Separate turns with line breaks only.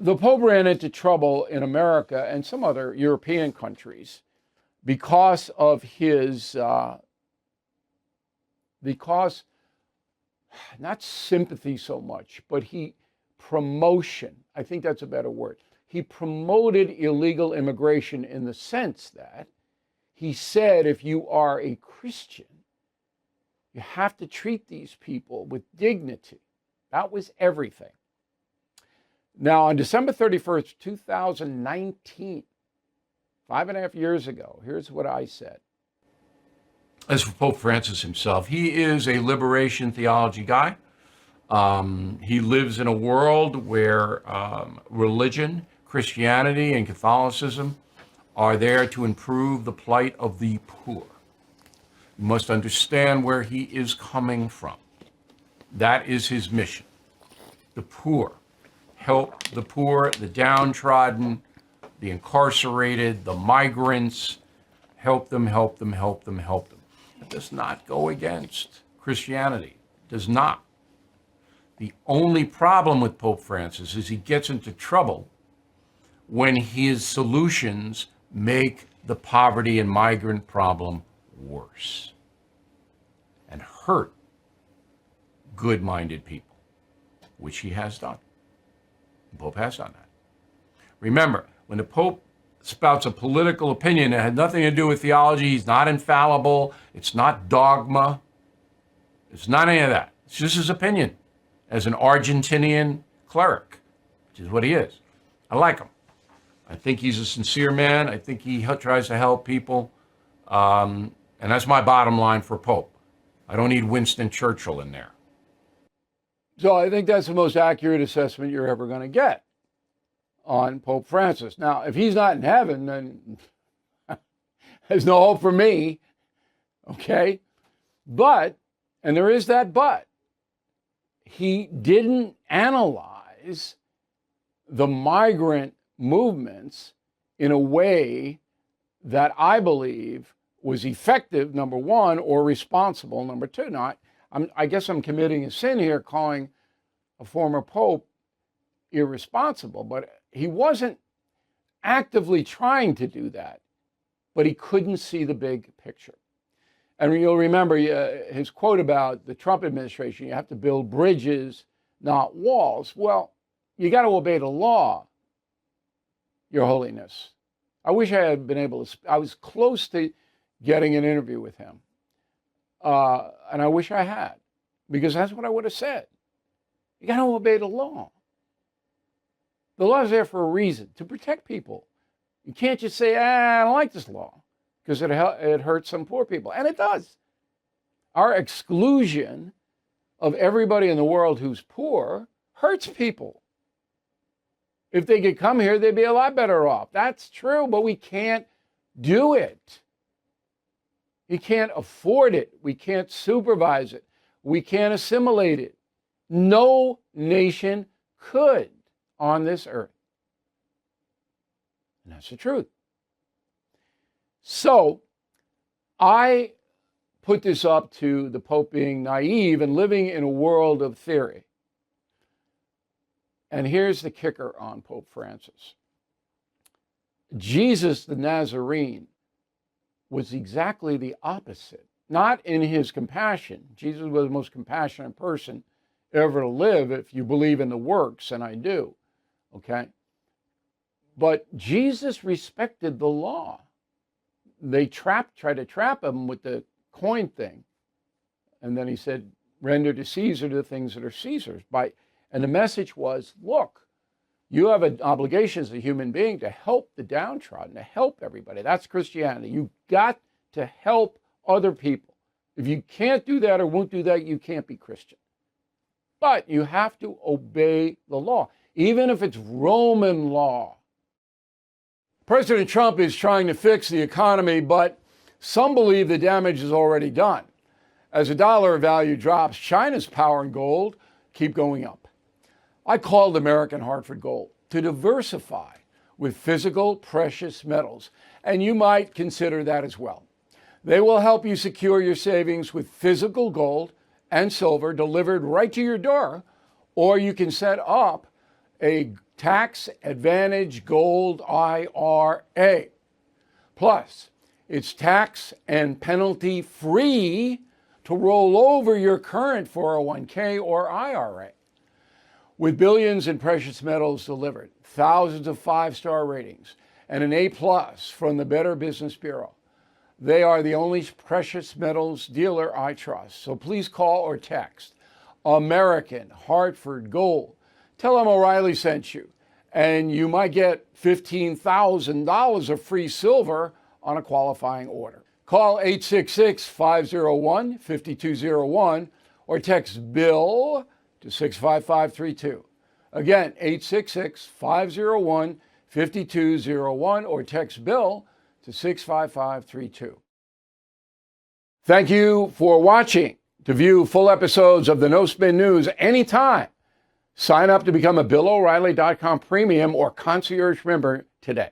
The Pope ran into trouble in America and some other European countries because of his, because not sympathy so much, but promotion. I think that's a better word. He promoted illegal immigration in the sense that he said, if you are a Christian, you have to treat these people with dignity. That was everything. Now, on December 31st, 2019, 5.5 years ago, here's what I said. As for Pope Francis himself, he is a liberation theology guy. He lives in a world where religion, Christianity, and Catholicism are there to improve the plight of the poor. You must understand where he is coming from. That is his mission. The poor. Help the poor, the downtrodden, the incarcerated, the migrants. Help them, help them, help them, help them. It does not go against Christianity. It does not. The only problem with Pope Francis is he gets into trouble when his solutions make the poverty and migrant problem worse and hurt good-minded people, which he has done. The Pope has done that. Remember, when the Pope spouts a political opinion that had nothing to do with theology, he's not infallible, it's not dogma, it's not any of that. It's just his opinion as an Argentinian cleric, which is what he is. I like him. I think he's a sincere man. I think he tries to help people. And that's my bottom line for Pope. I don't need Winston Churchill in there. So I think that's the most accurate assessment you're ever going to get on Pope Francis. Now, if he's not in heaven, then there's no hope for me. Okay? But, and there is that but, he didn't analyze the migrant movements in a way that I believe was effective, number one, or responsible, number two. Now, I guess I'm committing a sin here calling a former pope irresponsible, but he wasn't actively trying to do that, but he couldn't see the big picture. And you'll remember his quote about the Trump administration, you have to build bridges, not walls. Well, you got to obey the law, Your Holiness. I wish I had been able to, I was close to getting an interview with him. And I wish I had, because that's what I would have said. You got to obey the law. The law is there for a reason, to protect people. You can't just say, I don't like this law, because it hurts some poor people. And it does. Our exclusion of everybody in the world who's poor hurts people. If they could come here, they'd be a lot better off. That's true, but we can't do it. We can't afford it. We can't supervise it. We can't assimilate it. No nation could on this earth. And that's the truth. So I put this up to the Pope being naive and living in a world of theory. And here's the kicker on Pope Francis. Jesus the Nazarene was exactly the opposite. Not in his compassion. Jesus was the most compassionate person ever to live, if you believe in the works, and I do. Okay? But Jesus respected the law. They tried to trap him with the coin thing. And then he said, render to Caesar the things that are Caesar's. And the message was, look, you have an obligation as a human being to help the downtrodden, to help everybody. That's Christianity. You've got to help other people. If you can't do that or won't do that, you can't be Christian. But you have to obey the law, even if it's Roman law. President Trump is trying to fix the economy, but some believe the damage is already done. As the dollar value drops, China's power and gold keep going up. I called American Hartford Gold to diversify with physical precious metals, and you might consider that as well. They will help you secure your savings with physical gold and silver delivered right to your door, or you can set up a Tax Advantage Gold IRA. Plus, it's tax and penalty free to roll over your current 401k or IRA. With billions in precious metals delivered, thousands of five-star ratings, and an A+ from the Better Business Bureau, they are the only precious metals dealer I trust. So please call or text American Hartford Gold. Tell them O'Reilly sent you, and you might get $15,000 of free silver on a qualifying order. Call 866-501-5201 or text BILL to 65532. Again, 866-501-5201 or text BILL to 65532. Thank you for watching. To view full episodes of the No Spin News anytime, sign up to become a BillO'Reilly.com premium or concierge member today.